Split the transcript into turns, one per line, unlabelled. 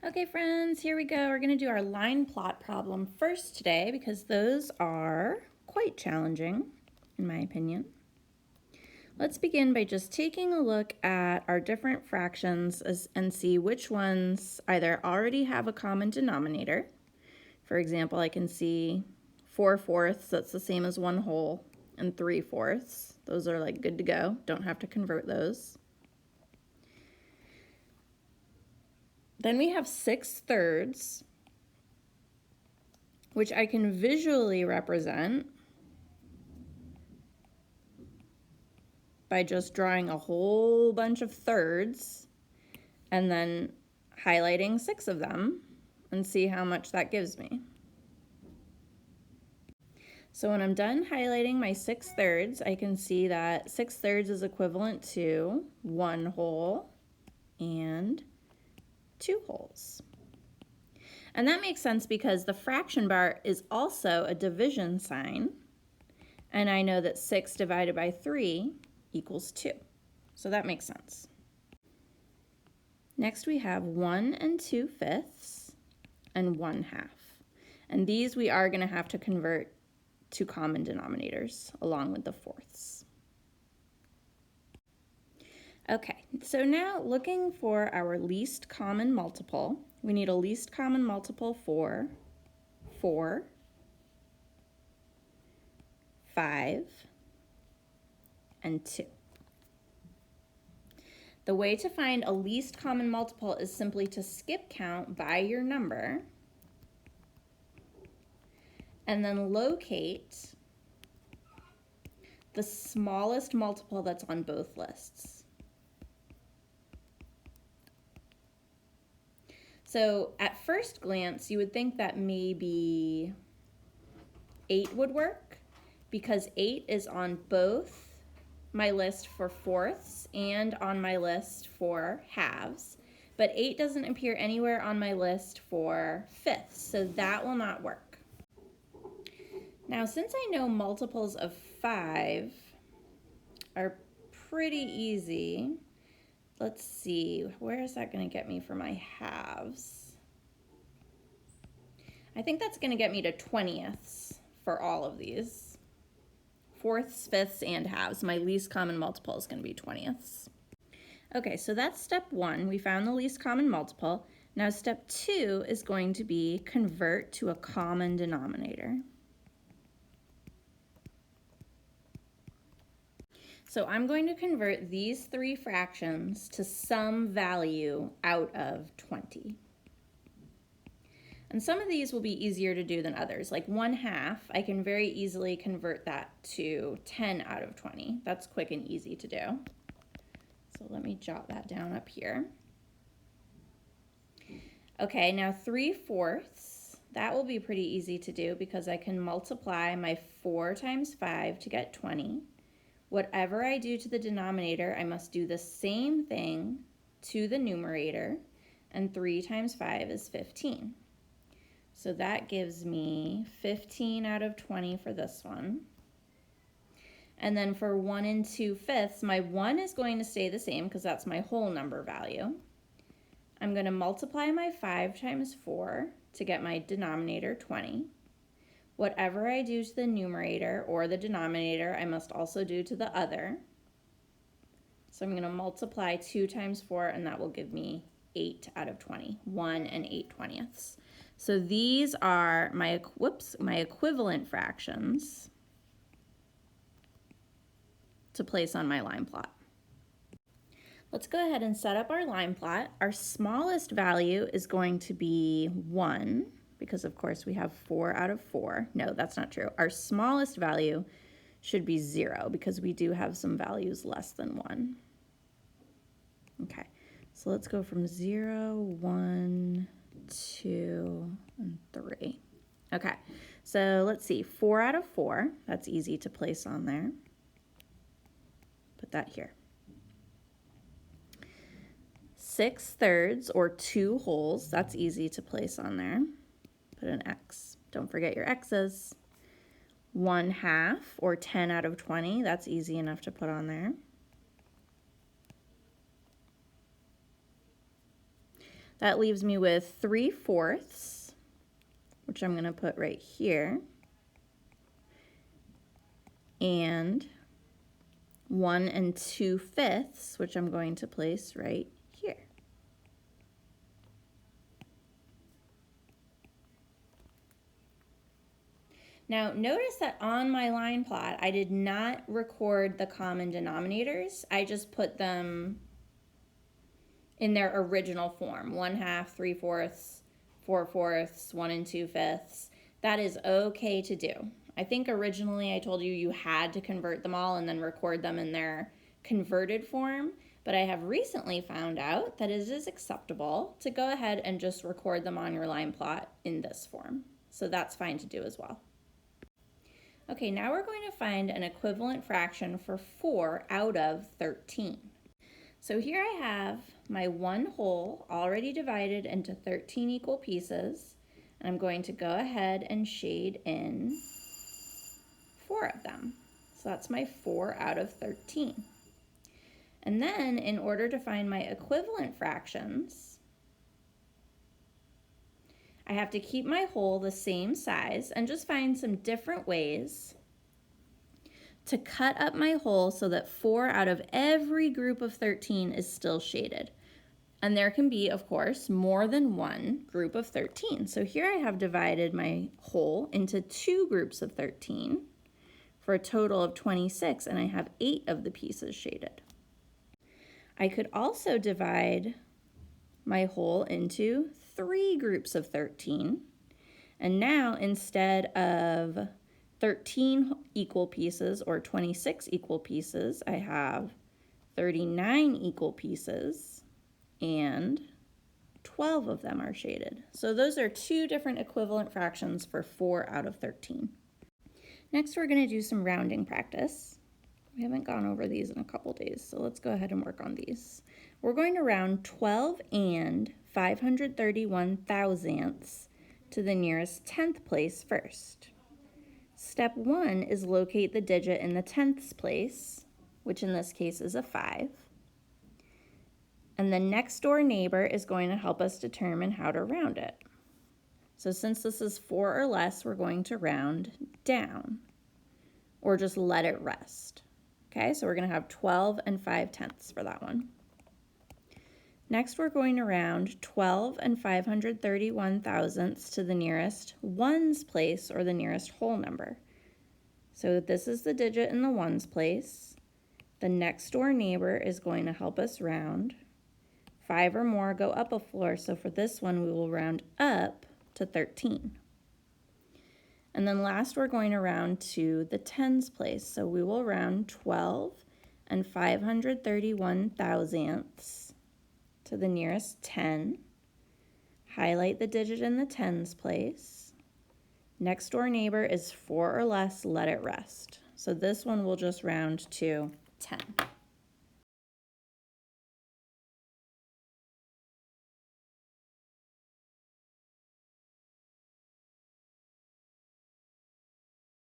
Okay friends, here we go. We're going to do our line plot problem first today because those are quite challenging in my opinion. Let's begin by just taking a look at our different fractions and see which ones either already have a common denominator. For example, I can see 4/4, that's the same as 1 whole, and 3/4. Those are like good to go. Don't have to convert those. Then we have 6/3, which I can visually represent by just drawing a whole bunch of thirds and then highlighting 6 of them and see how much that gives me. So when I'm done highlighting my 6/3, I can see that 6/3 is equivalent to 1 whole and 2 wholes. And that makes sense because the fraction bar is also a division sign, and I know that 6 divided by 3 equals 2. So that makes sense. Next we have 1 2/5 and 1/2. And these we are going to have to convert to common denominators along with the fourths. Okay, so now looking for our least common multiple, we need a least common multiple for 4, 5, and 2. The way to find a least common multiple is simply to skip count by your number and then locate the smallest multiple that's on both lists. So at first glance, you would think that maybe 8 would work because 8 is on both my list for fourths and on my list for halves, but 8 doesn't appear anywhere on my list for fifths, so that will not work. Now, since I know multiples of 5 are pretty easy, let's see, where is that going to get me for my halves? I think that's going to get me to 20ths for all of these. Fourths, fifths, and halves. My least common multiple is going to be 20ths. Okay, so that's step 1. We found the least common multiple. Now step 2 is going to be convert to a common denominator. So I'm going to convert these 3 fractions to some value out of 20. And some of these will be easier to do than others. Like 1/2, I can very easily convert that to 10 out of 20. That's quick and easy to do. So let me jot that down up here. Okay, now 3/4, that will be pretty easy to do because I can multiply my 4 times 5 to get 20. Whatever I do to the denominator, I must do the same thing to the numerator, and 3 times 5 is 15. So that gives me 15 out of 20 for this one. And then for 1 2/5, my 1 is going to stay the same because that's my whole number value. I'm going to multiply my 5 times 4 to get my denominator 20. Whatever I do to the numerator or the denominator, I must also do to the other. So I'm going to multiply 2 times 4, and that will give me 8 out of 20, 1 8/20. So these are my equivalent fractions to place on my line plot. Let's go ahead and set up our line plot. Our smallest value is going to be 1, because of course we have 4 out of 4. No, that's not true. Our smallest value should be 0 because we do have some values less than 1. Okay, so let's go from 0, 1, 2, and 3. Okay, so let's see, 4 out of 4, that's easy to place on there. Put that here. 6/3 or 2 wholes, that's easy to place on there. Put an X. Don't forget your X's. 1/2 or 10 out of 20, that's easy enough to put on there. That leaves me with 3/4, which I'm going to put right here, and 1 2/5, which I'm going to place right here. Now notice that on my line plot, I did not record the common denominators. I just put them in their original form, 1/2, 3/4, 4/4, 1 2/5. That is okay to do. I think originally I told you you had to convert them all and then record them in their converted form, but I have recently found out that it is acceptable to go ahead and just record them on your line plot in this form. So that's fine to do as well. Okay, now we're going to find an equivalent fraction for 4 out of 13. So here I have my 1 whole already divided into 13 equal pieces, and I'm going to go ahead and shade in 4 of them. So that's my 4 out of 13. And then in order to find my equivalent fractions, I have to keep my whole the same size and just find some different ways to cut up my whole so that 4 out of every group of 13 is still shaded. And there can be, of course, more than one group of 13. So here I have divided my whole into 2 groups of 13 for a total of 26, and I have 8 of the pieces shaded. I could also divide my whole into 3 groups of 13, and now instead of 13 equal pieces or 26 equal pieces, I have 39 equal pieces and 12 of them are shaded. So those are 2 different equivalent fractions for 4 out of 13. Next, we're going to do some rounding practice. We haven't gone over these in a couple days, so let's go ahead and work on these. We're going to round 12 and 531 thousandths to the nearest 10th place first. Step 1 is locate the digit in the 10ths place, which in this case is a 5. And the next door neighbor is going to help us determine how to round it. So since this is 4 or less, we're going to round down, or just let it rest. Okay, so we're going to have 12 and 5/10 for that one. Next, we're going to round 12 and 531 thousandths to the nearest ones place, or the nearest whole number. So this is the digit in the ones place. The next door neighbor is going to help us round. 5 or more go up a floor, so for this one we will round up to 13. And then last we're going to round to the tens place, so we will round 12 and 531 thousandths to the nearest 10. Highlight the digit in the tens place. Next door neighbor is 4 or less, let it rest. So this one will just round to 10.